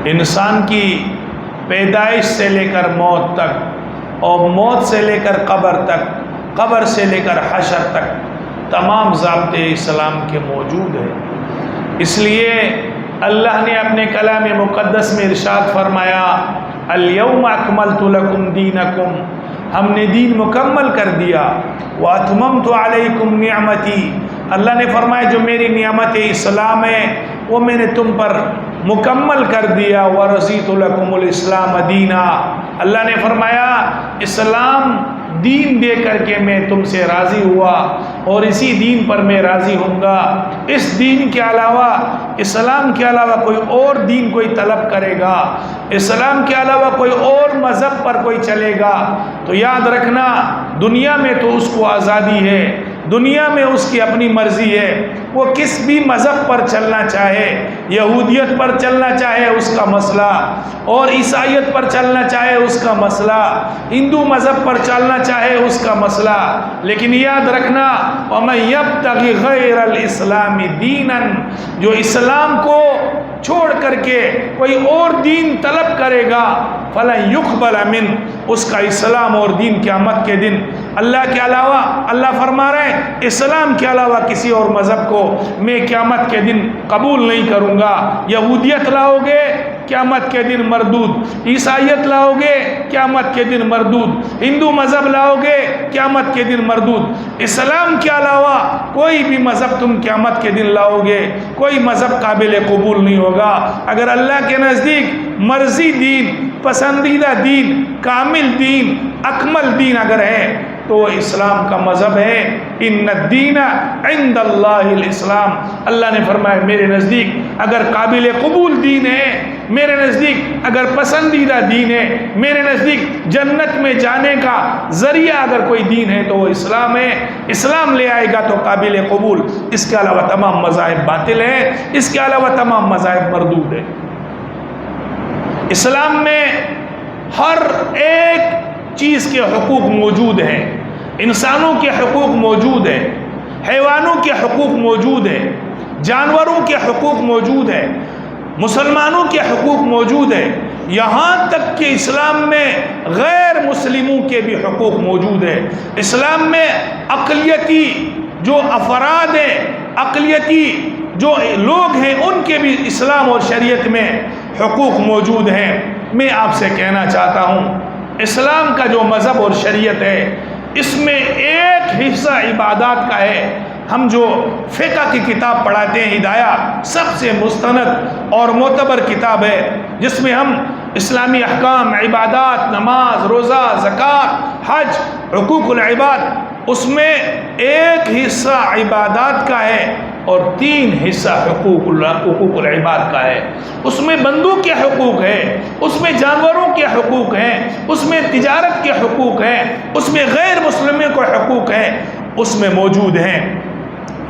انسان کی پیدائش سے لے کر موت تک اور موت سے لے کر قبر تک، قبر سے لے کر حشر تک تمام ضابطے اسلام کے موجود ہیں۔ اس لیے اللہ نے اپنے کلام مقدس میں ارشاد فرمایا الیوم اکملت لکم دینکم، ہم نے دین مکمل کر دیا، واتممت علیکم نعمتی، اللہ نے فرمایا جو میری نعمت اسلام ہے وہ میں نے تم پر مکمل کر دیا، ورضیت لکم الاسلام دینا، اللہ نے فرمایا اسلام دین دے کر کے میں تم سے راضی ہوا اور اسی دین پر میں راضی ہوں گا۔ اس دین کے علاوہ، اسلام کے علاوہ کوئی اور دین کوئی طلب کرے گا، اسلام کے علاوہ کوئی اور مذہب پر کوئی چلے گا تو یاد رکھنا دنیا میں تو اس کو آزادی ہے، دنیا میں اس کی اپنی مرضی ہے، وہ کس بھی مذہب پر چلنا چاہے، یہودیت پر چلنا چاہے اس کا مسئلہ، اور عیسائیت پر چلنا چاہے اس کا مسئلہ، ہندو مذہب پر چلنا چاہے اس کا مسئلہ، لیکن یاد رکھنا وَمَن يَبْتَغِ غَيْرَ الْإِسْلَامِ دِينًا، جو اسلام کو چھوڑ کر کے کوئی اور دین طلب کرے گا فَلَن يُقْبَلَ مِنْ، اس کا اسلام اور دین قیامت کے دن اللہ کے علاوہ، اللہ فرما رہے ہیں اسلام کے علاوہ کسی اور مذہب کو میں قیامت کے دن قبول نہیں کروں گا۔ یہودیت لاؤ گے قیامت کے دن مردود، عیسائیت لاؤ گے قیامت کے دن مردود، ہندو مذہب لاؤ گے قیامت کے دن مردود، اسلام کے علاوہ کوئی بھی مذہب تم قیامت کے دن لاؤ گے کوئی مذہب قابل قبول نہیں ہوگا۔ اگر اللہ کے نزدیک مرضی دین، پسندیدہ دین، کامل دین، اکمل دین اگر ہے تو اسلام کا مذہب ہے۔ ان الدین عند اللہ الاسلام، اللہ نے فرمایا میرے نزدیک اگر قابل قبول دین ہے، میرے نزدیک اگر پسندیدہ دین ہے، میرے نزدیک جنت میں جانے کا ذریعہ اگر کوئی دین ہے تو وہ اسلام ہے۔ اسلام لے آئے گا تو قابل قبول، اس کے علاوہ تمام مذاہب باطل ہیں، اس کے علاوہ تمام مذاہب مردود ہیں۔ اسلام میں ہر ایک چیز کے حقوق موجود ہیں، انسانوں کے حقوق موجود ہیں، حیوانوں کے حقوق موجود ہیں، جانوروں کے حقوق موجود ہیں، مسلمانوں کے حقوق موجود ہیں، یہاں تک کہ اسلام میں غیر مسلموں کے بھی حقوق موجود ہیں۔ اسلام میں اقلیتی جو افراد ہیں، اقلیتی جو لوگ ہیں ان کے بھی اسلام اور شریعت میں حقوق موجود ہیں۔ میں آپ سے کہنا چاہتا ہوں اسلام کا جو مذہب اور شریعت ہے اس میں ایک حصہ عبادات کا ہے۔ ہم جو فقہ کی کتاب پڑھاتے ہیں ہدایہ سب سے مستند اور معتبر کتاب ہے جس میں ہم اسلامی احکام، عبادات، نماز، روزہ، زکوٰۃ، حج، حقوق العباد، اس میں ایک حصہ عبادات کا ہے اور 3 حصہ حقوق العباد کا ہے۔ اس میں بندوں کے حقوق ہیں، اس میں جانوروں کے حقوق ہیں، اس میں تجارت کے حقوق ہیں، اس میں غیر مسلموں کے حقوق ہیں، اس میں موجود ہیں۔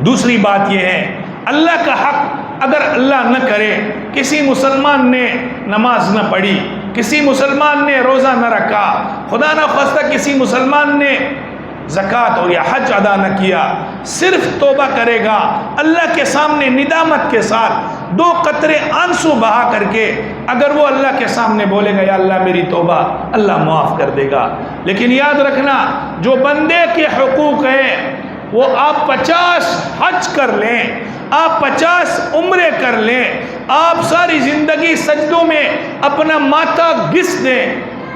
دوسری بات یہ ہے اللہ کا حق اگر اللہ نہ کرے، کسی مسلمان نے نماز نہ پڑھی، کسی مسلمان نے روزہ نہ رکھا، خدا نہ خواستہ کسی مسلمان نے زکوٰۃ اور یا حج ادا نہ کیا، صرف توبہ کرے گا اللہ کے سامنے ندامت کے ساتھ 2 قطرے آنسو بہا کر کے، اگر وہ اللہ کے سامنے بولے گا یا اللہ میری توبہ، اللہ معاف کر دے گا۔ لیکن یاد رکھنا جو بندے کے حقوق ہیں وہ آپ 50 حج کر لیں، آپ 50 عمرے کر لیں، آپ ساری زندگی سجدوں میں اپنا ماتھا گھس دیں،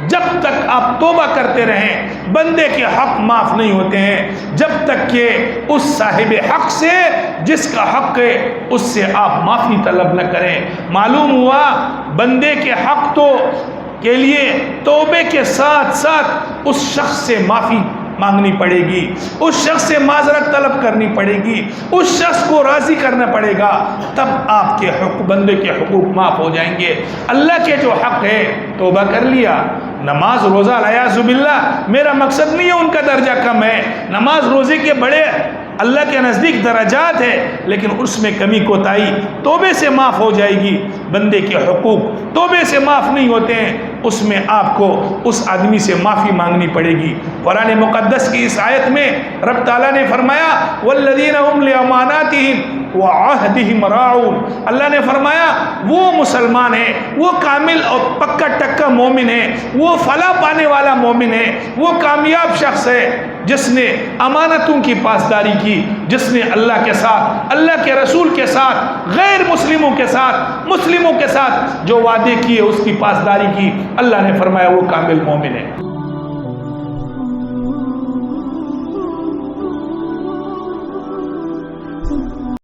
جب تک آپ توبہ کرتے رہیں بندے کے حق معاف نہیں ہوتے ہیں، جب تک کہ اس صاحب حق سے جس کا حق ہے اس سے آپ معافی طلب نہ کریں۔ معلوم ہوا بندے کے حق تو کے لیے توبے کے ساتھ ساتھ اس شخص سے معافی مانگنی پڑے گی، اس شخص سے معذرت طلب کرنی پڑے گی، اس شخص کو راضی کرنا پڑے گا، تب آپ کے حقوق، بندے کے حقوق معاف ہو جائیں گے۔ اللہ کے جو حق ہے توبہ کر لیا، نماز روزہ الیاذ باللہ، میرا مقصد نہیں ہے ان کا درجہ کم ہے، نماز روزے کے بڑے اللہ کے نزدیک درجات ہے، لیکن اس میں کمی کوتاہی توبے سے معاف ہو جائے گی۔ بندے کے حقوق توبے سے معاف نہیں ہوتے ہیں، اس میں آپ کو اس آدمی سے معافی مانگنی پڑے گی۔ قرآن مقدس کی اس آیت میں رب تعالیٰ نے فرمایا والذین هم لاماناتہم وعہدہم راعون، اللہ نے فرمایا وہ مسلمان ہے، وہ کامل اور پکا ٹکا مومن ہے، وہ فلاح پانے والا مومن ہے، وہ کامیاب شخص ہے جس نے امانتوں کی پاسداری کی، جس نے اللہ کے ساتھ، اللہ کے رسول کے ساتھ، غیر مسلموں کے ساتھ، مسلموں کے ساتھ جو وعدے کیے اس کی پاسداری کی۔ اللہ نے فرمایا وہ کامل مومن ہے۔